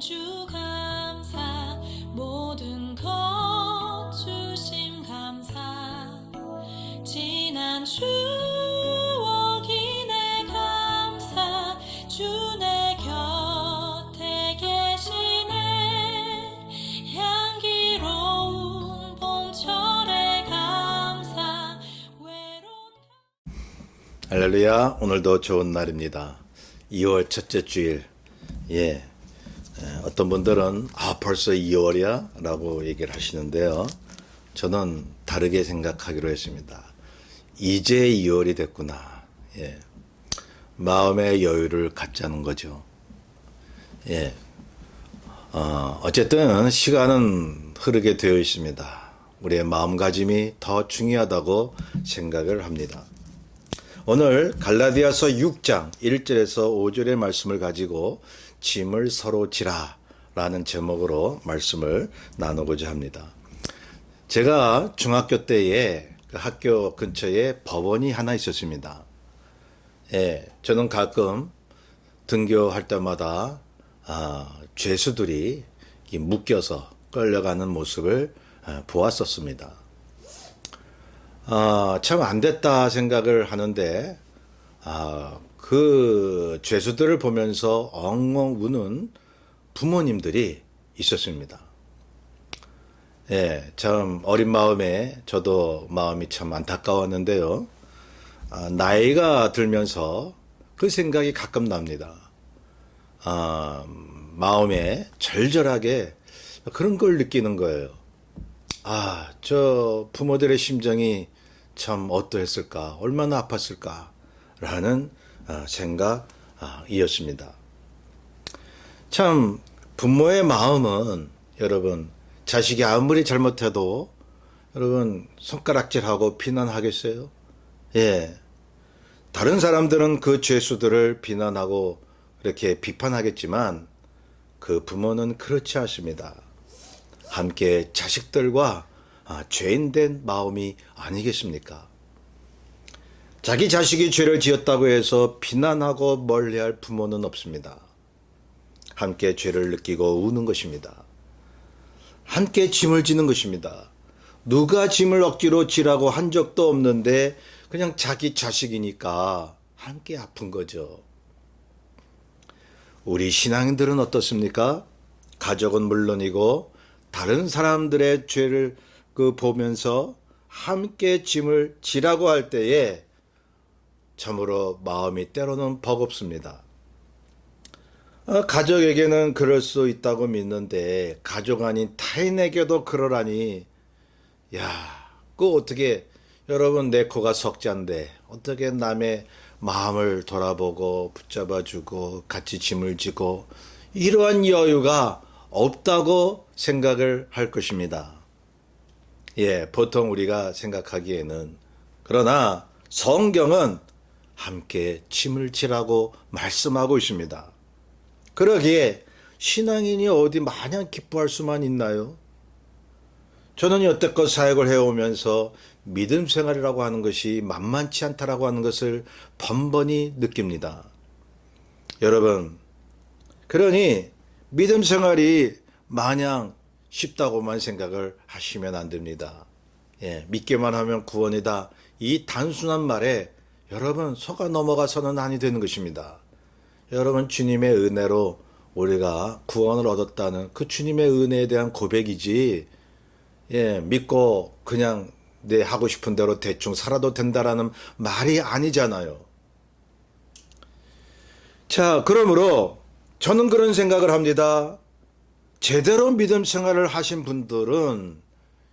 주 감사 모든 것 주심 감사 지난 추억이네 감사 주 내 곁에 계시네 향기로운 봄철의 감사 외로운 할렐루야. 오늘도 좋은 날입니다. 2월 첫째 주일. 어떤 분들은 벌써 2월이야? 라고 얘기를 하시는데요. 저는 다르게 생각하기로 했습니다. 이제 2월이 됐구나. 마음의 여유를 갖자는 거죠. 어쨌든 시간은 흐르게 되어 있습니다. 우리의 마음가짐이 더 중요하다고 생각을 합니다. 오늘 갈라디아서 6장 1절에서 5절의 말씀을 가지고 짐을 서로 지라 라는 제목으로 말씀을 나누고자 합니다. 제가 중학교 때에 그 학교 근처에 법원이 하나 있었습니다. 저는 가끔 등교할 때마다 죄수들이 묶여서 끌려가는 모습을 보았었습니다. 참 안 됐다 생각을 하는데, 그 죄수들을 보면서 엉엉 우는 부모님들이 있었습니다. 참 어린 마음에 저도 마음이 참 안타까웠는데요. 나이가 들면서 그 생각이 가끔 납니다. 마음에 절절하게 그런 걸 느끼는 거예요. 저 부모들의 심정이 참 어떠했을까, 얼마나 아팠을까 라는 생각이었습니다. 참 부모의 마음은 여러분, 자식이 아무리 잘못해도 여러분 손가락질하고 비난하겠어요? 다른 사람들은 그 죄수들을 비난하고 이렇게 비판하겠지만 그 부모는 그렇지 않습니다. 함께 자식들과 죄인된 마음이 아니겠습니까? 자기 자식이 죄를 지었다고 해서 비난하고 멀리할 부모는 없습니다. 함께 죄를 느끼고 우는 것입니다. 함께 짐을 지는 것입니다. 누가 짐을 억지로 지라고 한 적도 없는데 그냥 자기 자식이니까 함께 아픈 거죠. 우리 신앙인들은 어떻습니까? 가족은 물론이고 다른 사람들의 죄를 보면서 함께 짐을 지라고 할 때에 참으로 마음이 때로는 버겁습니다. 가족에게는 그럴 수 있다고 믿는데 가족 아닌 타인에게도 그러라니, 그거 어떻게, 여러분 내 코가 석잔데 어떻게 남의 마음을 돌아보고 붙잡아주고 같이 짐을 지고 이러한 여유가 없다고 생각을 할 것입니다. 보통 우리가 생각하기에는. 그러나 성경은 함께 짐을 지라고 말씀하고 있습니다. 그러기에 신앙인이 어디 마냥 기뻐할 수만 있나요? 저는 여태껏 사역을 해오면서 믿음 생활이라고 하는 것이 만만치 않다라고 하는 것을 번번이 느낍니다. 여러분, 그러니 믿음 생활이 마냥 쉽다고만 생각을 하시면 안 됩니다. 믿기만 하면 구원이다. 이 단순한 말에 여러분 속아 넘어가서는 아니 되는 것입니다. 여러분 주님의 은혜로 우리가 구원을 얻었다는 그 주님의 은혜에 대한 고백이지, 믿고 그냥 내 하고 싶은 대로 대충 살아도 된다라는 말이 아니잖아요. 자, 그러므로 저는 그런 생각을 합니다. 제대로 믿음 생활을 하신 분들은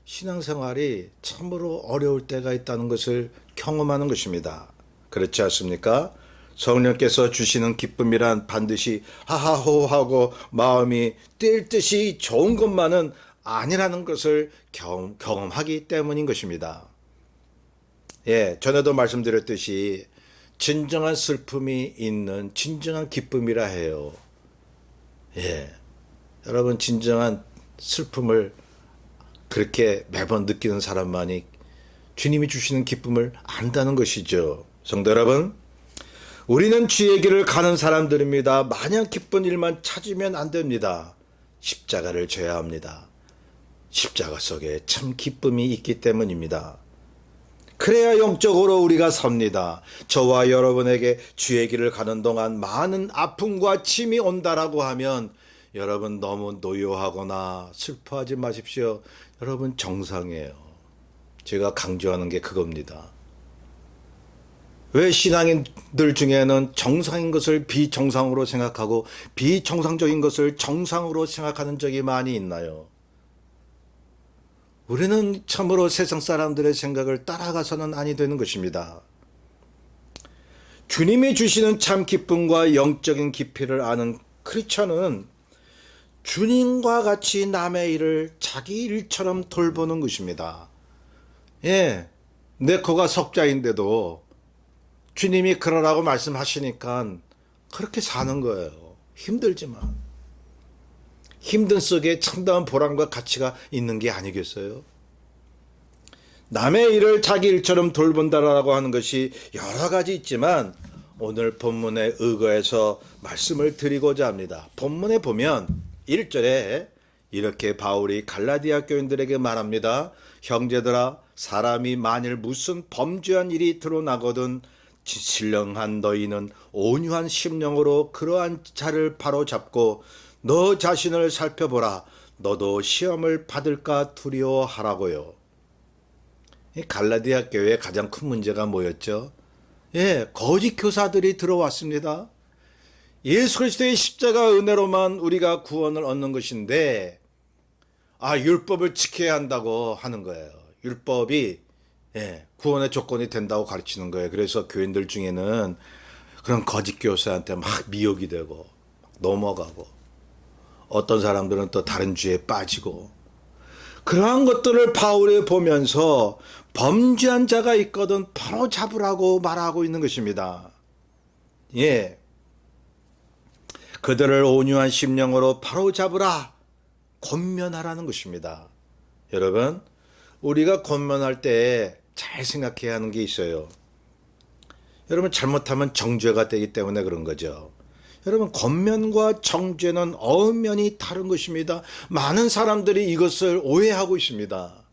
신앙생활이 참으로 어려울 때가 있다는 것을 경험하는 것입니다. 그렇지 않습니까? 성령께서 주시는 기쁨이란 반드시 하하호하고 마음이 뛸 듯이 좋은 것만은 아니라는 것을 경험하기 때문인 것입니다. 전에도 말씀드렸듯이 진정한 슬픔이 있는 진정한 기쁨이라 해요. 여러분 진정한 슬픔을 그렇게 매번 느끼는 사람만이 주님이 주시는 기쁨을 안다는 것이죠. 성도 여러분, 우리는 주의 길을 가는 사람들입니다. 마냥 기쁜 일만 찾으면 안 됩니다. 십자가를 져야 합니다. 십자가 속에 참 기쁨이 있기 때문입니다. 그래야 영적으로 우리가 섭니다. 저와 여러분에게 주의 길을 가는 동안 많은 아픔과 짐이 온다라고 하면 여러분 너무 노여하거나 슬퍼하지 마십시오. 여러분 정상이에요. 제가 강조하는 게 그겁니다. 왜 신앙인들 중에는 정상인 것을 비정상으로 생각하고 비정상적인 것을 정상으로 생각하는 적이 많이 있나요? 우리는 참으로 세상 사람들의 생각을 따라가서는 아니 되는 것입니다. 주님이 주시는 참 기쁨과 영적인 깊이를 아는 크리스천은 주님과 같이 남의 일을 자기 일처럼 돌보는 것입니다. 예, 내 코가 석자인데도 주님이 그러라고 말씀하시니까 그렇게 사는 거예요. 힘들지만. 힘든 속에 참다운 보람과 가치가 있는 게 아니겠어요? 남의 일을 자기 일처럼 돌본다라고 하는 것이 여러 가지 있지만 오늘 본문에 의거해서 말씀을 드리고자 합니다. 본문에 보면 1절에 이렇게 바울이 갈라디아 교인들에게 말합니다. 형제들아, 사람이 만일 무슨 범죄한 일이 드러나거든 신령한 너희는 온유한 심령으로 그러한 자를 바로잡고 너 자신을 살펴보라. 너도 시험을 받을까 두려워하라고요. 갈라디아 교회의 가장 큰 문제가 뭐였죠? 예, 거짓 교사들이 들어왔습니다. 예수 그리스도의 십자가 은혜로만 우리가 구원을 얻는 것인데 율법을 지켜야 한다고 하는 거예요. 율법이 구원의 조건이 된다고 가르치는 거예요. 그래서 교인들 중에는 그런 거짓 교사한테 막 미혹이 되고 넘어가고 어떤 사람들은 또 다른 죄에 빠지고 그러한 것들을 바울이 보면서 범죄한 자가 있거든 바로 잡으라고 말하고 있는 것입니다. 예, 그들을 온유한 심령으로 바로 잡으라, 권면하라는 것입니다. 여러분, 우리가 권면할 때 잘 생각해야 하는 게 있어요. 여러분, 잘못하면 정죄가 되기 때문에 그런 거죠. 여러분, 권면과 정죄는 엄연히 다른 것입니다. 많은 사람들이 이것을 오해하고 있습니다.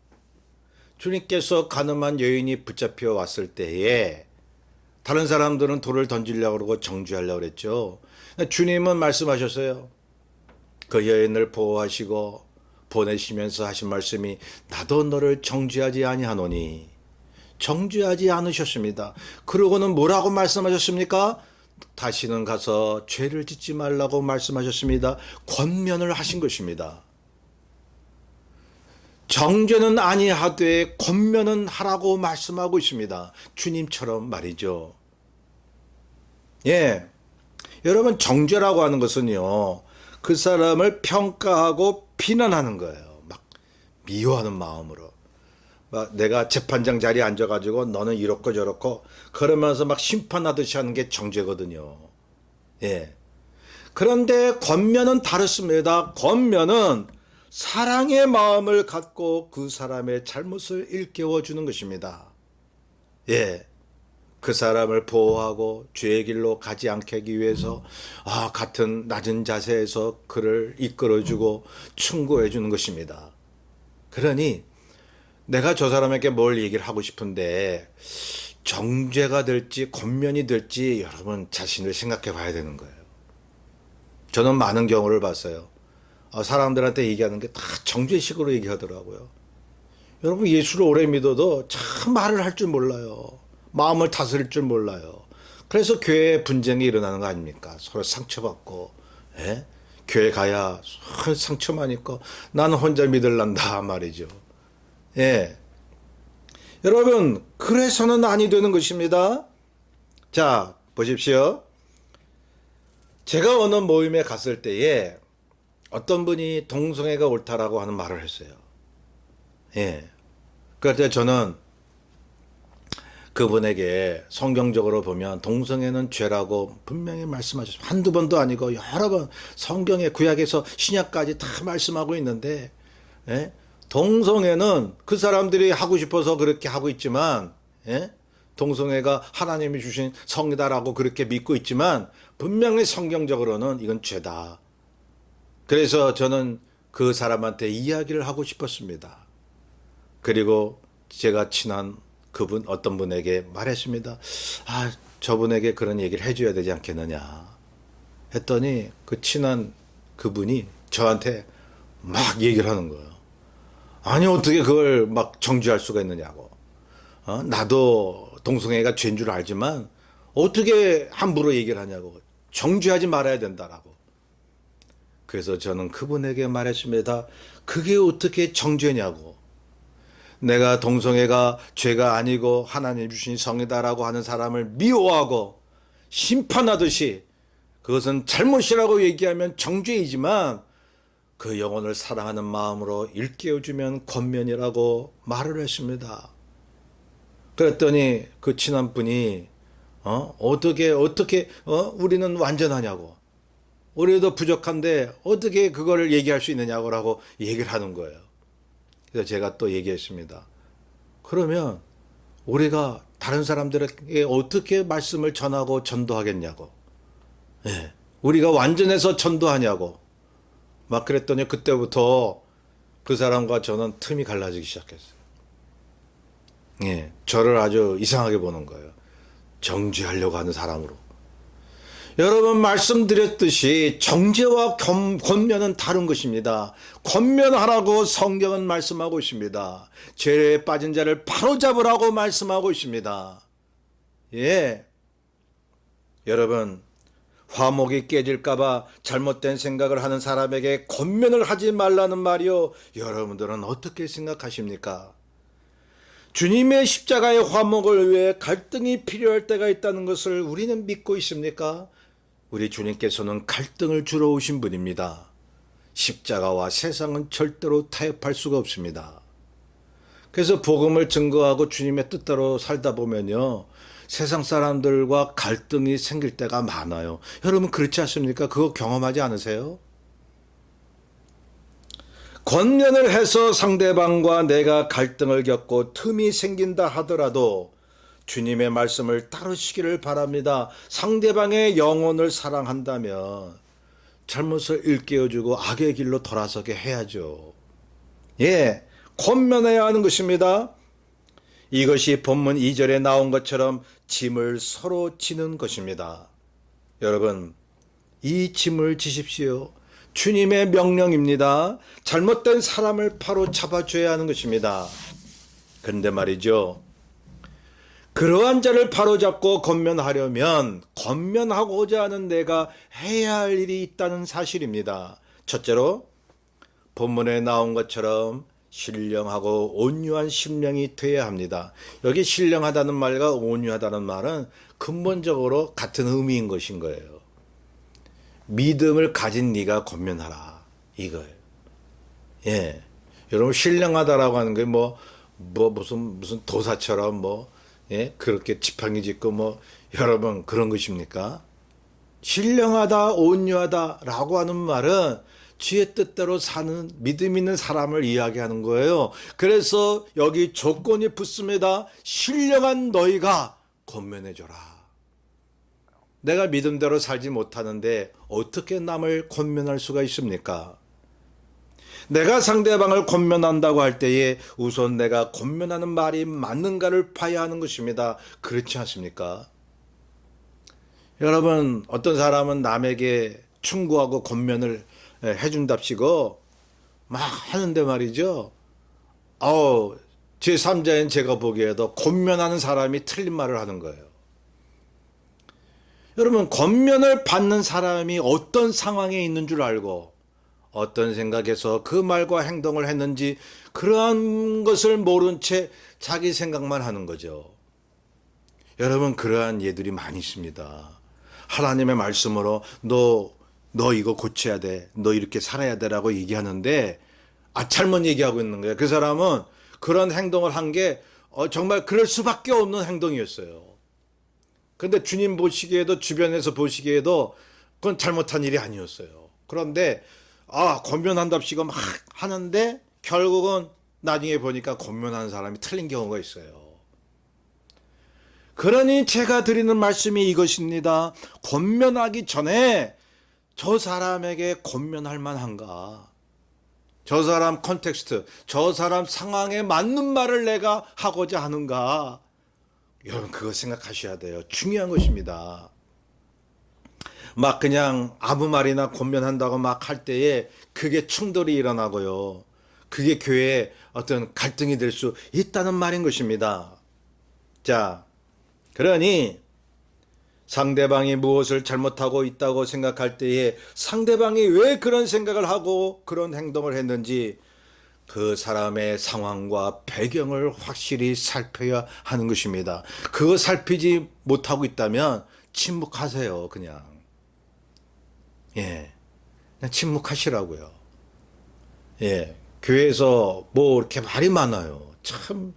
주님께서 가늠한 여인이 붙잡혀 왔을 때에 다른 사람들은 돌을 던지려고 그러고 정죄하려고 그랬죠. 주님은 말씀하셨어요. 그 여인을 보호하시고 보내시면서 하신 말씀이 나도 너를 정죄하지 아니하노니, 정죄하지 않으셨습니다. 그러고는 뭐라고 말씀하셨습니까? 다시는 가서 죄를 짓지 말라고 말씀하셨습니다. 권면을 하신 것입니다. 정죄는 아니하되 권면은 하라고 말씀하고 있습니다. 주님처럼 말이죠. 예, 여러분, 정죄라고 하는 것은요, 그 사람을 평가하고 비난하는 거예요. 막 미워하는 마음으로. 막 내가 재판장 자리에 앉아가지고 너는 이렇고 저렇고 그러면서 막 심판하듯이 하는 게 정죄거든요. 예. 그런데 권면은 다릅니다. 권면은 사랑의 마음을 갖고 그 사람의 잘못을 일깨워 주는 것입니다. 예. 그 사람을 보호하고 죄의 길로 가지 않게 하기 위해서 같은 낮은 자세에서 그를 이끌어주고 충고해 주는 것입니다. 그러니 내가 저 사람에게 뭘 얘기를 하고 싶은데 정죄가 될지 권면이 될지 여러분 자신을 생각해 봐야 되는 거예요. 저는 많은 경우를 봤어요. 사람들한테 얘기하는 게 다 정죄식으로 얘기하더라고요. 여러분, 예수를 오래 믿어도 참 말을 할 줄 몰라요. 마음을 다스릴 줄 몰라요. 그래서 교회에 분쟁이 일어나는 거 아닙니까? 서로 상처받고, 예? 교회 가야 상처만 있고 나는 혼자 믿을란다 말이죠. 예. 여러분, 그래서는 아니 되는 것입니다. 자, 보십시오. 제가 어느 모임에 갔을 때에 어떤 분이 동성애가 옳다라고 하는 말을 했어요. 예. 그럴 때 저는 그분에게 성경적으로 보면 동성애는 죄라고 분명히 말씀하셨습니다. 한두 번도 아니고 여러 번 성경의 구약에서 신약까지 다 말씀하고 있는데, 예? 동성애는 그 사람들이 하고 싶어서 그렇게 하고 있지만, 예? 동성애가 하나님이 주신 성이다라고 그렇게 믿고 있지만 분명히 성경적으로는 이건 죄다. 그래서 저는 그 사람한테 이야기를 하고 싶었습니다. 그리고 제가 친한 그분 어떤 분에게 말했습니다. 아, 저분에게 그런 얘기를 해줘야 되지 않겠느냐 했더니 그 친한 그분이 저한테 막 얘기를 하는 거예요. 아니 어떻게 그걸 막 정죄할 수가 있느냐고. 나도 동성애가 죄인 줄 알지만 어떻게 함부로 얘기를 하냐고. 정죄하지 말아야 된다라고. 그래서 저는 그분에게 말했습니다. 그게 어떻게 정죄냐고. 내가 동성애가 죄가 아니고 하나님 주신 성이다라고 하는 사람을 미워하고 심판하듯이 그것은 잘못이라고 얘기하면 정죄이지만 그 영혼을 사랑하는 마음으로 일깨워주면 권면이라고 말을 했습니다. 그랬더니 그 친한 분이 어떻게 우리는 완전하냐고. 우리도 부족한데 어떻게 그거를 얘기할 수 있느냐고 얘기를 하는 거예요. 그래서 제가 또 얘기했습니다. 그러면 우리가 다른 사람들에게 어떻게 말씀을 전하고 전도하겠냐고. 예, 우리가 완전해서 전도하냐고. 막 그랬더니 그때부터 그 사람과 저는 틈이 갈라지기 시작했어요. 예, 저를 아주 이상하게 보는 거예요. 정죄하려고 하는 사람으로. 여러분 말씀드렸듯이 정죄와 권면은 다른 것입니다. 권면하라고 성경은 말씀하고 있습니다. 죄에 빠진 자를 바로잡으라고 말씀하고 있습니다. 예, 여러분 화목이 깨질까봐 잘못된 생각을 하는 사람에게 권면을 하지 말라는 말이요. 여러분들은 어떻게 생각하십니까? 주님의 십자가의 화목을 위해 갈등이 필요할 때가 있다는 것을 우리는 믿고 있습니까? 우리 주님께서는 갈등을 주러 오신 분입니다. 십자가와 세상은 절대로 타협할 수가 없습니다. 그래서 복음을 증거하고 주님의 뜻대로 살다 보면요. 세상 사람들과 갈등이 생길 때가 많아요. 여러분 그렇지 않습니까? 그거 경험하지 않으세요? 권면을 해서 상대방과 내가 갈등을 겪고 틈이 생긴다 하더라도 주님의 말씀을 따르시기를 바랍니다. 상대방의 영혼을 사랑한다면 잘못을 일깨워주고 악의 길로 돌아서게 해야죠. 예, 권면해야 하는 것입니다. 이것이 본문 2절에 나온 것처럼 짐을 서로 지는 것입니다. 여러분, 이 짐을 지십시오. 주님의 명령입니다. 잘못된 사람을 바로 잡아줘야 하는 것입니다. 그런데 말이죠. 그러한 자를 바로잡고 권면하려면 권면하고자 하는 내가 해야 할 일이 있다는 사실입니다. 첫째로 본문에 나온 것처럼 신령하고 온유한 심령이 되어야 합니다. 여기 신령하다는 말과 온유하다는 말은 근본적으로 같은 의미인 것인 거예요. 믿음을 가진 네가 권면하라 이거예요. 예, 여러분 신령하다라고 하는 게 무슨 도사처럼 예, 그렇게 지팡이 짚고 여러분 그런 것입니까? 신령하다 온유하다라고 하는 말은 주의 뜻대로 사는 믿음 있는 사람을 이야기하는 거예요. 그래서 여기 조건이 붙습니다. 신령한 너희가 권면해줘라. 내가 믿음대로 살지 못하는데 어떻게 남을 권면할 수가 있습니까? 내가 상대방을 권면한다고 할 때에 우선 내가 권면하는 말이 맞는가를 봐야 하는 것입니다. 그렇지 않습니까? 여러분 어떤 사람은 남에게 충고하고 권면을 해준답시고 막 하는데 말이죠. 제3자인 제가 보기에도 권면하는 사람이 틀린 말을 하는 거예요. 여러분 권면을 받는 사람이 어떤 상황에 있는 줄 알고 어떤 생각에서 그 말과 행동을 했는지 그러한 것을 모른 채 자기 생각만 하는 거죠. 여러분 그러한 예들이 많이 있습니다. 하나님의 말씀으로 너 이거 고쳐야 돼. 너 이렇게 살아야 돼라고 얘기하는데 잘못 얘기하고 있는 거예요. 그 사람은 그런 행동을 한 게 정말 그럴 수밖에 없는 행동이었어요. 그런데 주님 보시기에도 주변에서 보시기에도 그건 잘못한 일이 아니었어요. 그런데 권면한답시고 막 하는데 결국은 나중에 보니까 권면하는 사람이 틀린 경우가 있어요. 그러니 제가 드리는 말씀이 이것입니다. 권면하기 전에 저 사람에게 권면할 만한가? 저 사람 컨텍스트, 저 사람 상황에 맞는 말을 내가 하고자 하는가? 여러분 그거 생각하셔야 돼요. 중요한 것입니다. 막 그냥 아무 말이나 권면한다고 막 할 때에 그게 충돌이 일어나고요. 그게 교회에 어떤 갈등이 될 수 있다는 말인 것입니다. 자, 그러니 상대방이 무엇을 잘못하고 있다고 생각할 때에 상대방이 왜 그런 생각을 하고 그런 행동을 했는지 그 사람의 상황과 배경을 확실히 살펴야 하는 것입니다. 그거 살피지 못하고 있다면 침묵하세요, 그냥. 예. 그냥 침묵하시라고요. 예. 교회에서 뭐 이렇게 말이 많아요. 참,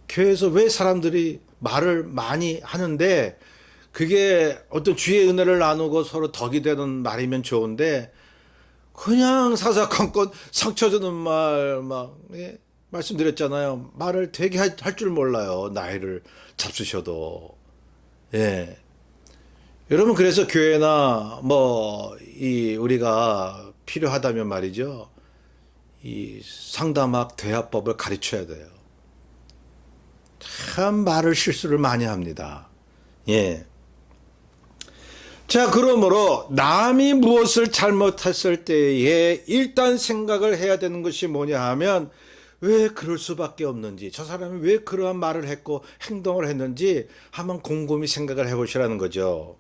교회에서 왜 사람들이 말을 많이 하는데 그게 어떤 주의 은혜를 나누고 서로 덕이 되는 말이면 좋은데 그냥 사사건건 상처 주는 말, 막, 예, 말씀드렸잖아요. 말을 되게 할 줄 몰라요. 나이를 잡수셔도. 예. 여러분, 그래서 교회나 우리가 필요하다면 말이죠. 이 상담학 대화법을 가르쳐야 돼요. 참 말을 실수를 많이 합니다. 예. 자, 그러므로 남이 무엇을 잘못했을 때에 일단 생각을 해야 되는 것이 뭐냐 하면 왜 그럴 수밖에 없는지, 저 사람이 왜 그러한 말을 했고 행동을 했는지 한번 곰곰이 생각을 해보시라는 거죠.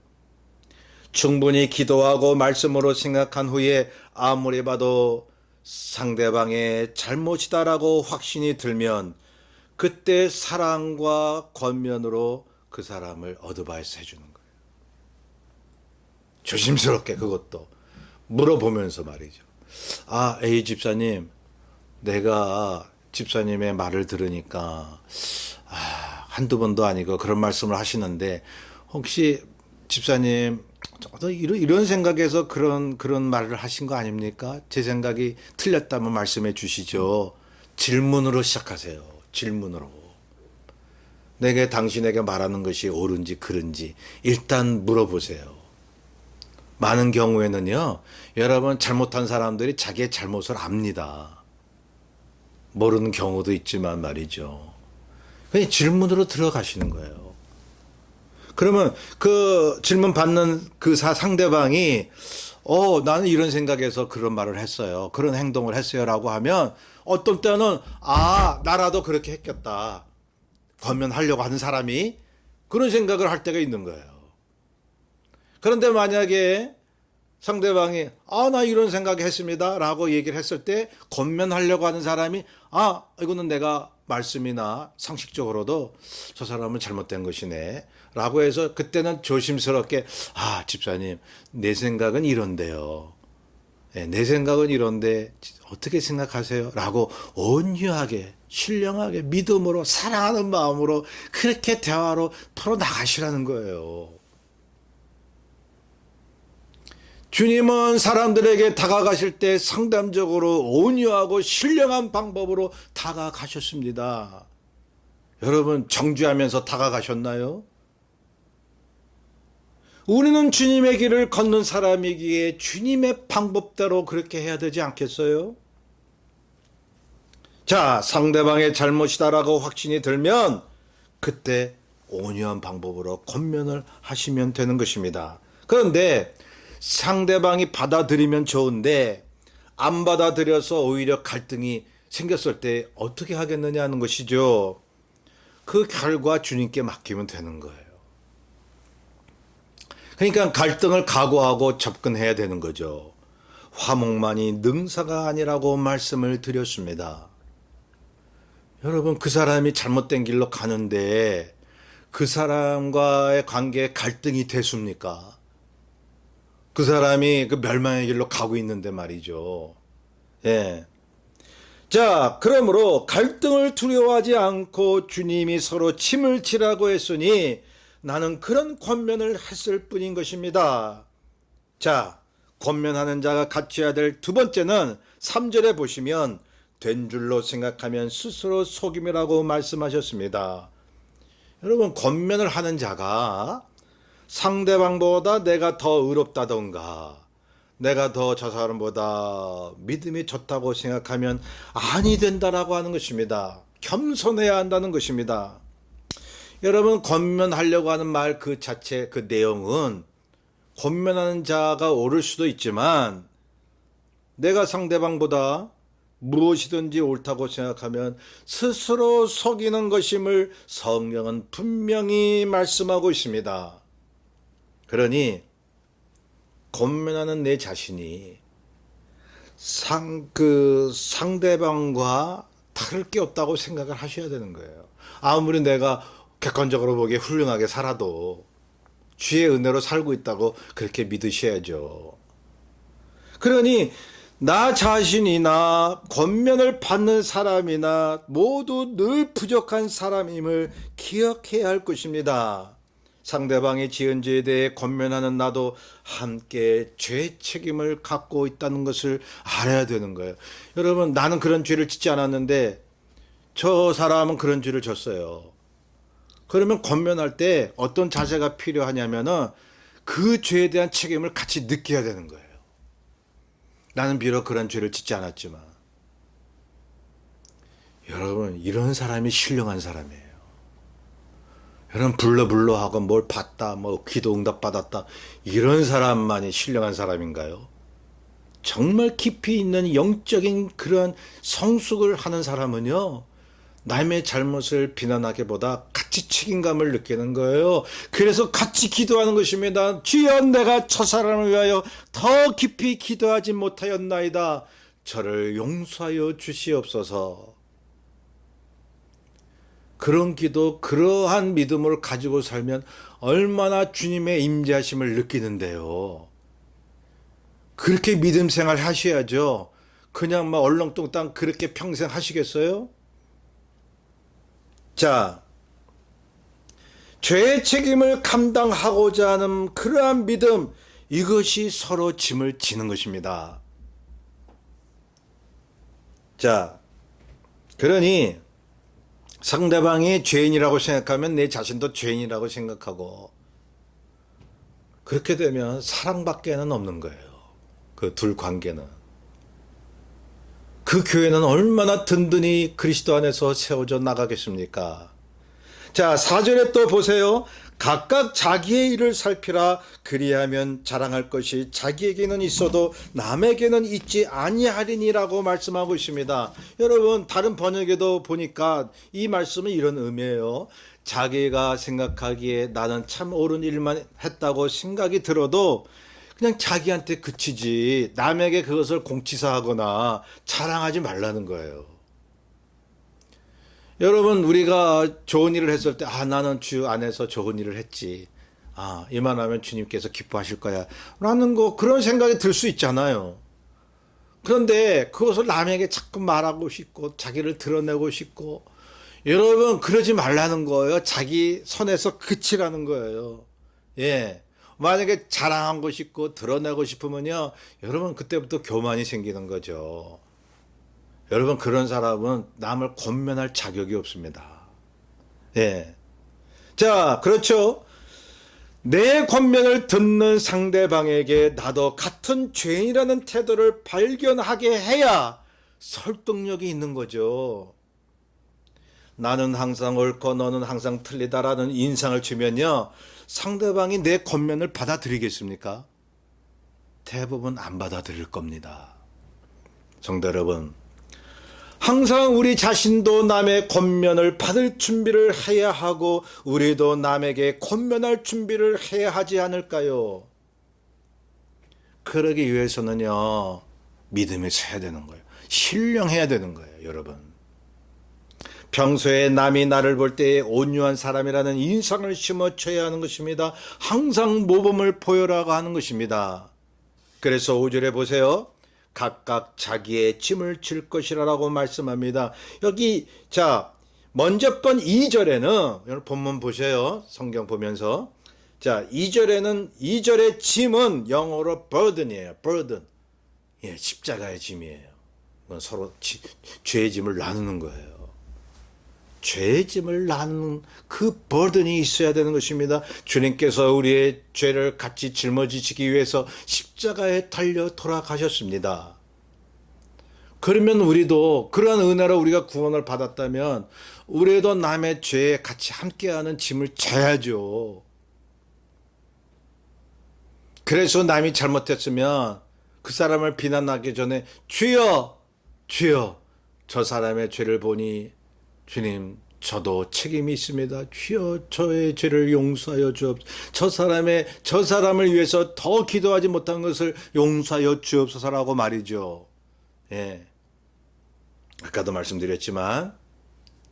충분히 기도하고 말씀으로 생각한 후에 아무리 봐도 상대방의 잘못이다라고 확신이 들면 그때 사랑과 권면으로 그 사람을 어드바이스 해주는 거예요. 조심스럽게 그것도 물어보면서 말이죠. 아, A 집사님, 내가 집사님의 말을 들으니까 한두 번도 아니고 그런 말씀을 하시는데 혹시 집사님 이런 생각에서 그런 말을 하신 거 아닙니까? 제 생각이 틀렸다면 말씀해 주시죠. 질문으로 시작하세요. 질문으로. 내게 당신에게 말하는 것이 옳은지 그른지 일단 물어보세요. 많은 경우에는요, 여러분 잘못한 사람들이 자기의 잘못을 압니다. 모르는 경우도 있지만 말이죠. 그냥 질문으로 들어가시는 거예요. 그러면 그 질문 받는 그 상대방이 나는 이런 생각에서 그런 말을 했어요. 그런 행동을 했어요. 라고 하면 어떤 때는 나라도 그렇게 했겠다. 권면하려고 하는 사람이 그런 생각을 할 때가 있는 거예요. 그런데 만약에 상대방이 나 이런 생각 했습니다 라고 얘기를 했을 때 권면하려고 하는 사람이 이거는 내가 말씀이나 상식적으로도 저 사람은 잘못된 것이네 라고 해서 그때는 조심스럽게 집사님 내 생각은 이런데요. 내 생각은 이런데 어떻게 생각하세요? 라고 온유하게 신령하게 믿음으로 사랑하는 마음으로 그렇게 대화로 풀어나가시라는 거예요. 주님은 사람들에게 다가가실 때 상담적으로 온유하고 신령한 방법으로 다가가셨습니다. 여러분 정죄하면서 다가가셨나요? 우리는 주님의 길을 걷는 사람이기에 주님의 방법대로 그렇게 해야 되지 않겠어요? 자, 상대방의 잘못이다라고 확신이 들면 그때 온유한 방법으로 권면을 하시면 되는 것입니다. 그런데 상대방이 받아들이면 좋은데 안 받아들여서 오히려 갈등이 생겼을 때 어떻게 하겠느냐는 것이죠. 그 결과 주님께 맡기면 되는 거예요. 그러니까 갈등을 각오하고 접근해야 되는 거죠. 화목만이 능사가 아니라고 말씀을 드렸습니다. 여러분 그 사람이 잘못된 길로 가는데 그 사람과의 관계에 갈등이 됐습니까? 그 사람이 그 멸망의 길로 가고 있는데 말이죠. 예. 자, 그러므로 갈등을 두려워하지 않고 주님이 서로 침을 치라고 했으니 나는 그런 권면을 했을 뿐인 것입니다. 자, 권면하는 자가 갖춰야 될 두 번째는 3절에 보시면 된 줄로 생각하면 스스로 속임이라고 말씀하셨습니다. 여러분 권면을 하는 자가 상대방보다 내가 더 의롭다던가 내가 더 저 사람보다 믿음이 좋다고 생각하면 아니 된다라고 하는 것입니다. 겸손해야 한다는 것입니다. 여러분, 권면하려고 하는 말 그 자체, 그 내용은 권면하는 자가 옳을 수도 있지만 내가 상대방보다 무엇이든지 옳다고 생각하면 스스로 속이는 것임을 성경은 분명히 말씀하고 있습니다. 그러니 권면하는 내 자신이 상대방과 다를 게 없다고 생각을 하셔야 되는 거예요. 아무리 내가 객관적으로 보기에 훌륭하게 살아도 주의 은혜로 살고 있다고 그렇게 믿으셔야죠. 그러니 나 자신이나 권면을 받는 사람이나 모두 늘 부족한 사람임을 기억해야 할 것입니다. 상대방이 지은 죄에 대해 권면하는 나도 함께 죄 책임을 갖고 있다는 것을 알아야 되는 거예요. 여러분, 나는 그런 죄를 짓지 않았는데 저 사람은 그런 죄를 졌어요. 그러면 권면할 때 어떤 자세가 필요하냐면은 그 죄에 대한 책임을 같이 느껴야 되는 거예요. 나는 비록 그런 죄를 짓지 않았지만. 여러분, 이런 사람이 신령한 사람이에요. 여러분, 불러하고 뭘 봤다, 뭐 기도 응답 받았다, 이런 사람만이 신령한 사람인가요? 정말 깊이 있는 영적인 그런 성숙을 하는 사람은요, 남의 잘못을 비난하기보다 같이 책임감을 느끼는 거예요. 그래서 같이 기도하는 것입니다. 주여, 내가 저 사람을 위하여 더 깊이 기도하지 못하였나이다. 저를 용서하여 주시옵소서. 그런 기도, 그러한 믿음을 가지고 살면 얼마나 주님의 임재하심을 느끼는데요. 그렇게 믿음 생활 하셔야죠. 그냥 막 얼렁뚱땅 그렇게 평생 하시겠어요? 자, 죄의 책임을 감당하고자 하는 그러한 믿음, 이것이 서로 짐을 지는 것입니다. 자, 그러니 상대방이 죄인이라고 생각하면 내 자신도 죄인이라고 생각하고, 그렇게 되면 사랑밖에는 없는 거예요. 그 둘 관계는. 그 교회는 얼마나 든든히 그리스도 안에서 세워져 나가겠습니까? 자, 4절에 또 보세요. 각각 자기의 일을 살피라. 그리하면 자랑할 것이 자기에게는 있어도 남에게는 있지 아니하리니라고 말씀하고 있습니다. 여러분, 다른 번역에도 보니까 이 말씀은 이런 의미예요. 자기가 생각하기에 나는 참 옳은 일만 했다고 생각이 들어도 그냥 자기한테 그치지 남에게 그것을 공치사하거나 자랑하지 말라는 거예요. 여러분, 우리가 좋은 일을 했을 때 나는 주 안에서 좋은 일을 했지. 이만하면 주님께서 기뻐하실 거야 라는 그런 생각이 들 수 있잖아요. 그런데 그것을 남에게 자꾸 말하고 싶고 자기를 드러내고 싶고, 여러분, 그러지 말라는 거예요. 자기 선에서 그치라는 거예요. 예. 만약에 자랑하고 싶고 드러내고 싶으면요, 여러분, 그때부터 교만이 생기는 거죠. 여러분, 그런 사람은 남을 권면할 자격이 없습니다. 예. 자, 그렇죠. 내 권면을 듣는 상대방에게 나도 같은 죄인이라는 태도를 발견하게 해야 설득력이 있는 거죠. 나는 항상 옳고 너는 항상 틀리다라는 인상을 주면요, 상대방이 내 권면을 받아들이겠습니까? 대부분 안 받아들일 겁니다. 성도 여러분, 항상 우리 자신도 남의 권면을 받을 준비를 해야 하고 우리도 남에게 권면할 준비를 해야 하지 않을까요? 그러기 위해서는요, 믿음이 서야 되는 거예요. 신령해야 되는 거예요, 여러분. 평소에 남이 나를 볼 때 온유한 사람이라는 인상을 심어줘야 하는 것입니다. 항상 모범을 보여라고 하는 것입니다. 그래서 5절에 보세요. 각각 자기의 짐을 질 것이라고 말씀합니다. 여기 자, 먼저 번 2절에는 여러분 본문 보세요. 성경 보면서. 자, 2절의 짐은 영어로 burden이에요. burden. 예, 십자가의 짐이에요. 이건 서로 죄의 짐을 나누는 거예요. 죄의 짐을 나는 그 버든이 있어야 되는 것입니다. 주님께서 우리의 죄를 같이 짊어지시기 위해서 십자가에 달려 돌아가셨습니다. 그러면 우리도 그러한 은혜로 우리가 구원을 받았다면 우리도 남의 죄에 같이 함께하는 짐을 져야죠. 그래서 남이 잘못했으면 그 사람을 비난하기 전에 주여, 주여, 저 사람의 죄를 보니 주님 저도 책임이 있습니다. 주여 저의 죄를 용서하여 주옵소서. 저 사람을 위해서 더 기도하지 못한 것을 용서하여 주옵소서라고 말이죠. 예. 아까도 말씀드렸지만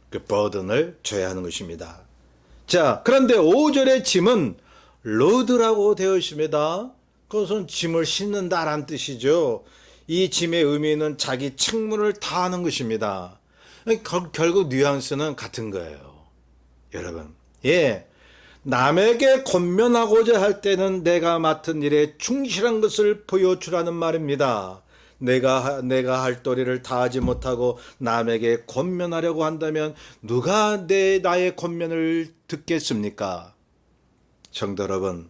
그 버든을 져야 하는 것입니다. 자, 그런데 5절의 짐은 로드라고 되어 있습니다. 그것은 짐을 싣는다라는 뜻이죠. 이 짐의 의미는 자기 책무를 다하는 것입니다. 결국 뉘앙스는 같은 거예요. 여러분. 예. 남에게 권면하고자 할 때는 내가 맡은 일에 충실한 것을 보여주라는 말입니다. 내가 할 도리를 다하지 못하고 남에게 권면하려고 한다면 누가 나의 권면을 듣겠습니까? 성도 여러분,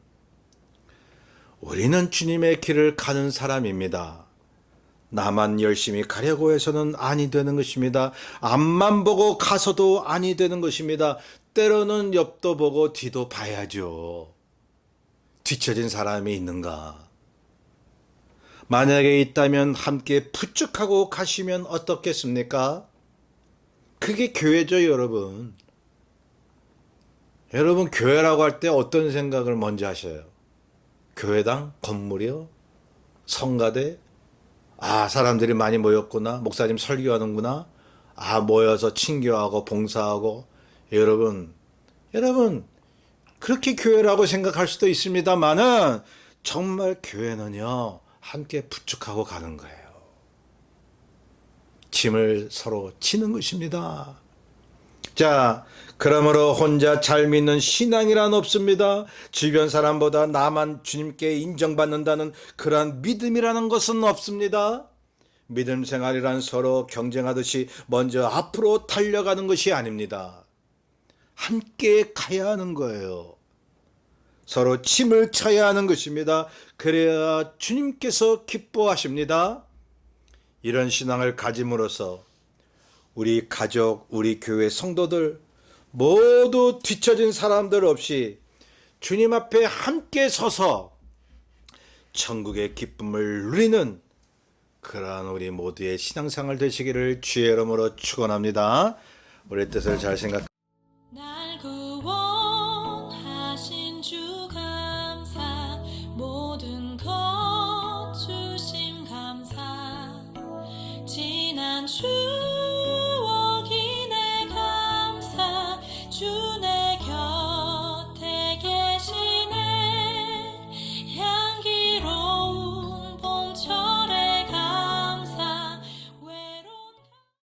우리는 주님의 길을 가는 사람입니다. 나만 열심히 가려고 해서는 아니 되는 것입니다. 앞만 보고 가서도 아니 되는 것입니다. 때로는 옆도 보고 뒤도 봐야죠. 뒤처진 사람이 있는가? 만약에 있다면 함께 부축하고 가시면 어떻겠습니까? 그게 교회죠, 여러분. 여러분, 교회라고 할 때 어떤 생각을 먼저 하셔요? 교회당? 건물이요? 성가대? 아, 사람들이 많이 모였구나. 목사님 설교하는구나. 아, 모여서 친교하고 봉사하고. 여러분, 그렇게 교회라고 생각할 수도 있습니다만은 정말 교회는요, 함께 부축하고 가는 거예요. 짐을 서로 지는 것입니다. 자, 그러므로 혼자 잘 믿는 신앙이란 없습니다. 주변 사람보다 나만 주님께 인정받는다는 그러한 믿음이라는 것은 없습니다. 믿음 생활이란 서로 경쟁하듯이 먼저 앞으로 달려가는 것이 아닙니다. 함께 가야 하는 거예요. 서로 짐을 져야 하는 것입니다. 그래야 주님께서 기뻐하십니다. 이런 신앙을 가짐으로써 우리 가족, 우리 교회 성도들 모두 뒤처진 사람들 없이 주님 앞에 함께 서서 천국의 기쁨을 누리는 그러한 우리 모두의 신앙생활 되시기를 주의 이름으로 축원합니다. 우리 뜻을 잘 생각. 날 구원하신 주 감사 모든 것 주심 감사 지난 주